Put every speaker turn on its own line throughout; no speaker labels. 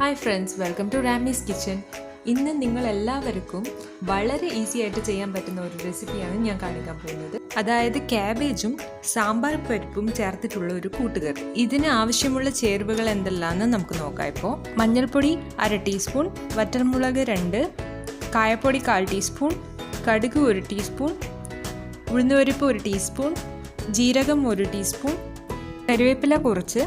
Hi friends, welcome to Ramya's Kitchen. ഇന്ന് നിങ്ങൾ എല്ലാവർക്കും വളരെ ഈസി ആയിട്ട് ചെയ്യാൻ പറ്റുന്ന ഒരു റെസിപ്പിയാണ് ഞാൻ കാണിക്കാൻ പോകുന്നത്. അതായത് ക്യാബേജും സാമ്പാർ പരിപ്പും ചേർത്തിട്ടുള്ള ഒരു കൂട്ടുകറി. ഇതിന് ആവശ്യമുള്ള ചേരുവകൾ എന്തെല്ലാമെന്ന് നമുക്ക് നോക്കാം. ഇപ്പോൾ മഞ്ഞൾപ്പൊടി 1/2 ടീസ്പൂൺ, വറ്റൽമുളക് 2, കായപ്പൊടി 1/4 ടീസ്പൂൺ, കടുക് 1 ടീസ്പൂൺ, ഉഴുന്നുപരിപ്പ് 1 ടീസ്പൂൺ, ജീരകം 1 ടീസ്പൂൺ, കറിവേപ്പില കുറച്ച്,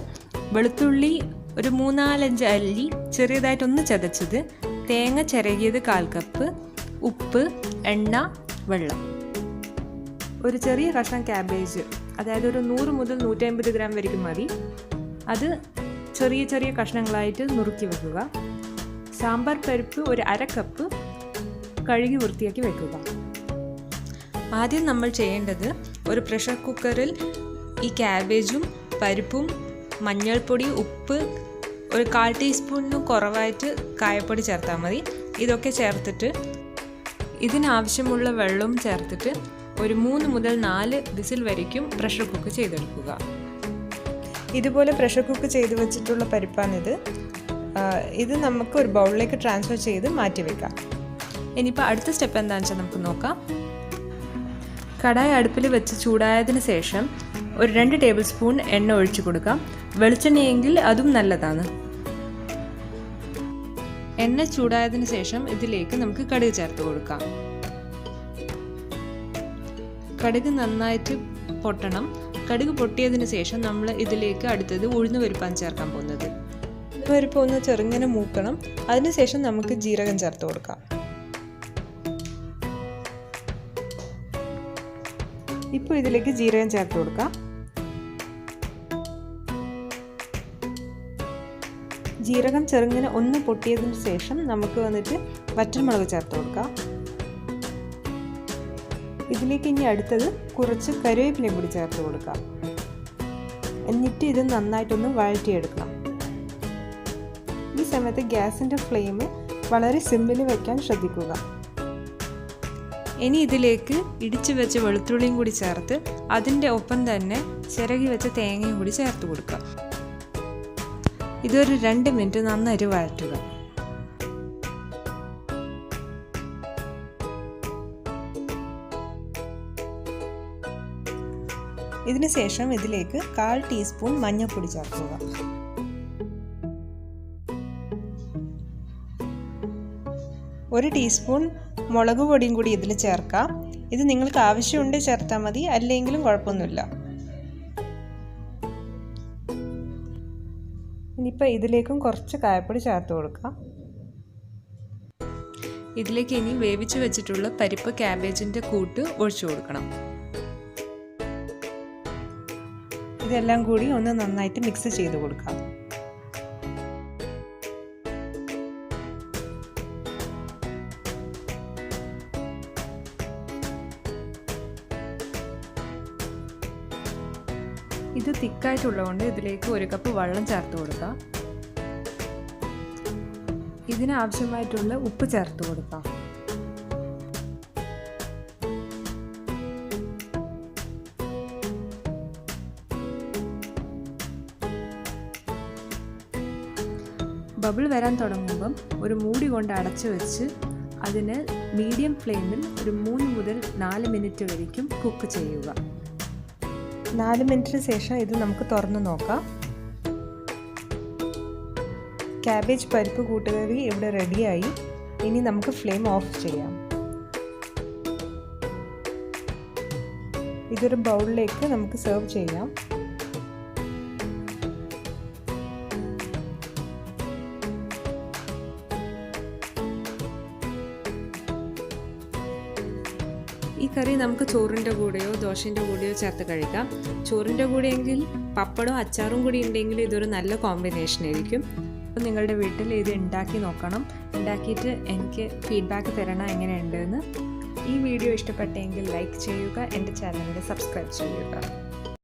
വെളുത്തുള്ളി ഒരു 3-4 അല്ലി ചെറിയതായിട്ടൊന്ന് ചതച്ചത്, തേങ്ങ ചിരകിയത് 1/4 കപ്പ്, ഉപ്പ്, എണ്ണ, വെള്ളം. ഒരു ചെറിയ കഷ്ണം ക്യാബേജ്, അതായത് ഒരു 100 മുതൽ 150 ഗ്രാം വരെയും മതി. അത് ചെറിയ ചെറിയ കഷ്ണങ്ങളായിട്ട് നുറുക്കി വെക്കുക. സാമ്പാർ പരിപ്പ് ഒരു 1/2 കപ്പ് കഴുകി വൃത്തിയാക്കി വെക്കുക. ആദ്യം നമ്മൾ ചെയ്യേണ്ടത് ഒരു പ്രഷർ കുക്കറിൽ ഈ ക്യാബേജും പരിപ്പും മഞ്ഞൾപ്പൊടി, ഉപ്പ്, ഒരു 1/4 ടീസ്പൂണിന് കുറവായിട്ട് കായപ്പൊടി ചേർത്താൽ മതി. ഇതൊക്കെ ചേർത്തിട്ട് ഇതിനാവശ്യമുള്ള വെള്ളവും ചേർത്തിട്ട് ഒരു 3 മുതൽ 4 വിസിൽ വരയ്ക്കും പ്രഷർ കുക്ക് ചെയ്തെടുക്കുക. ഇതുപോലെ പ്രഷർ കുക്ക് ചെയ്ത് വെച്ചിട്ടുള്ള പരിപ്പാണിത്. ഇത് നമുക്ക് ഒരു ബൗളിലേക്ക് ട്രാൻസ്ഫർ ചെയ്ത് മാറ്റി വെക്കാം. ഇനിയിപ്പോൾ അടുത്ത സ്റ്റെപ്പ് എന്താണെന്ന് വെച്ചാൽ നമുക്ക് നോക്കാം. കടായി അടുപ്പിൽ വെച്ച് ചൂടായതിനു ശേഷം ഒരു 2 ടേബിൾ സ്പൂൺ എണ്ണ ഒഴിച്ചു കൊടുക്കാം. വെളിച്ചെണ്ണയെങ്കിൽ അതും നല്ലതാണ്. എണ്ണ ചൂടായതിനു ശേഷം ഇതിലേക്ക് നമുക്ക് കടുക് ചേർത്ത് കൊടുക്കാം. കടുക് നന്നായിട്ട് പൊട്ടണം. കടുക് പൊട്ടിയതിന് ശേഷം നമ്മൾ ഇതിലേക്ക് അടുത്തത് ഉഴുന്നുപരിപ്പാണ് ചേർക്കാൻ പോകുന്നത്. ഉഴുന്നുപരിപ്പ് ഒന്ന് ചെറുങ്ങനെ മൂക്കണം. അതിനുശേഷം നമുക്ക് ജീരകം ചേർത്ത് കൊടുക്കാം. ഇപ്പോൾ ഇതിലേക്ക് ജീരകം ചേർത്ത് കൊടുക്കാം. ജീരകം ചെറുങ്ങനെ ഒന്ന് പൊട്ടിയതിന് ശേഷം നമുക്ക് വന്നിട്ട് വറ്റൽമുളക് ചേർത്ത് കൊടുക്കാം. ഇതിലേക്ക് ഇനി അടുത്തത് കുറച്ച് കറിവേപ്പിലയും കൂടി ചേർത്ത് കൊടുക്കാം. എന്നിട്ട് ഇത് നന്നായിട്ടൊന്ന് വഴറ്റിയെടുക്കണം. ഈ സമയത്ത് ഗ്യാസിൻ്റെ ഫ്ലെയിം വളരെ സിമ്മിൽ വയ്ക്കാൻ ശ്രദ്ധിക്കുക. ഇനി ഇതിലേക്ക് ഇടിച്ചു വെച്ച വെളുത്തുള്ളിയും കൂടി ചേർത്ത് അതിൻ്റെ ഒപ്പം തന്നെ ചിരകി വെച്ച തേങ്ങയും കൂടി ചേർത്ത് കൊടുക്കുക. ഇതൊരു 2 മിനിറ്റ് നന്നായിട്ട് വഴറ്റുക. ഇതിന് ശേഷം ഇതിലേക്ക് 1/4 ടീസ്പൂൺ മഞ്ഞൾപ്പൊടി ചേർക്കുക. ഒരു ടീസ്പൂൺ മുളക് പൊടിയും കൂടി ഇതിൽ ചേർക്കാം. ഇത് നിങ്ങൾക്ക് ആവശ്യമുണ്ടെങ്കിൽ ചേർത്താൽ മതി, അല്ലെങ്കിലും കുഴപ്പമൊന്നുമില്ല. ഇനിയിപ്പോൾ ഇതിലേക്കും കുറച്ച് കായപ്പൊടി ചേർത്ത് കൊടുക്കാം. ഇതിലേക്ക് ഇനി വേവിച്ച് വെച്ചിട്ടുള്ള പരിപ്പ് ക്യാബേജിൻ്റെ കൂട്ട് ഒഴിച്ചു കൊടുക്കണം. ഇതെല്ലാം കൂടി ഒന്ന് നന്നായിട്ട് മിക്സ് ചെയ്ത് കൊടുക്കാം. ഇത് തിക്കായിട്ടുള്ളതുകൊണ്ട് ഇതിലേക്ക് 1 കപ്പ് വെള്ളം ചേർത്ത് കൊടുക്കാം. ഇതിനാവശ്യമായിട്ടുള്ള ഉപ്പ് ചേർത്ത് കൊടുക്കാം. ബബിൾ വരാൻ തുടങ്ങുമ്പം ഒരു മൂടി കൊണ്ട് അടച്ചു വെച്ച് അതിന് മീഡിയം ഫ്ലെയിമിൽ ഒരു 3 മുതൽ 4 മിനിറ്റ് വരയ്ക്കും കുക്ക് ചെയ്യുക. 4 മിനിറ്റിന് ശേഷം ഇത് നമുക്ക് തുറന്ന് നോക്കാം. ക്യാബേജ് പരിപ്പ് കൂട്ടുകറി ഇവിടെ റെഡിയായി. ഇനി നമുക്ക് ഫ്ലെയിം ഓഫ് ചെയ്യാം. ഇതൊരു ബൗളിലേക്ക് നമുക്ക് സെർവ് ചെയ്യാം. ഈ കറി നമുക്ക് ചോറിൻ്റെ കൂടെയോ ദോശൻ്റെ കൂടെയോ ചേർത്ത് കഴിക്കാം. ചോറിൻ്റെ കൂടെയെങ്കിൽ പപ്പടവും അച്ചാറും കൂടി ഉണ്ടെങ്കിൽ ഇതൊരു നല്ല കോമ്പിനേഷൻ ആയിരിക്കും. അപ്പോൾ നിങ്ങളുടെ വീട്ടിൽ ഇത് ഉണ്ടാക്കി നോക്കണം. ഉണ്ടാക്കിയിട്ട് എനിക്ക് ഫീഡ്ബാക്ക് തരണം എങ്ങനെയുണ്ടെന്ന്. ഈ വീഡിയോ ഇഷ്ടപ്പെട്ടെങ്കിൽ ലൈക്ക് ചെയ്യുക, എൻ്റെ ചാനലിൽ സബ്സ്ക്രൈബ് ചെയ്യുക.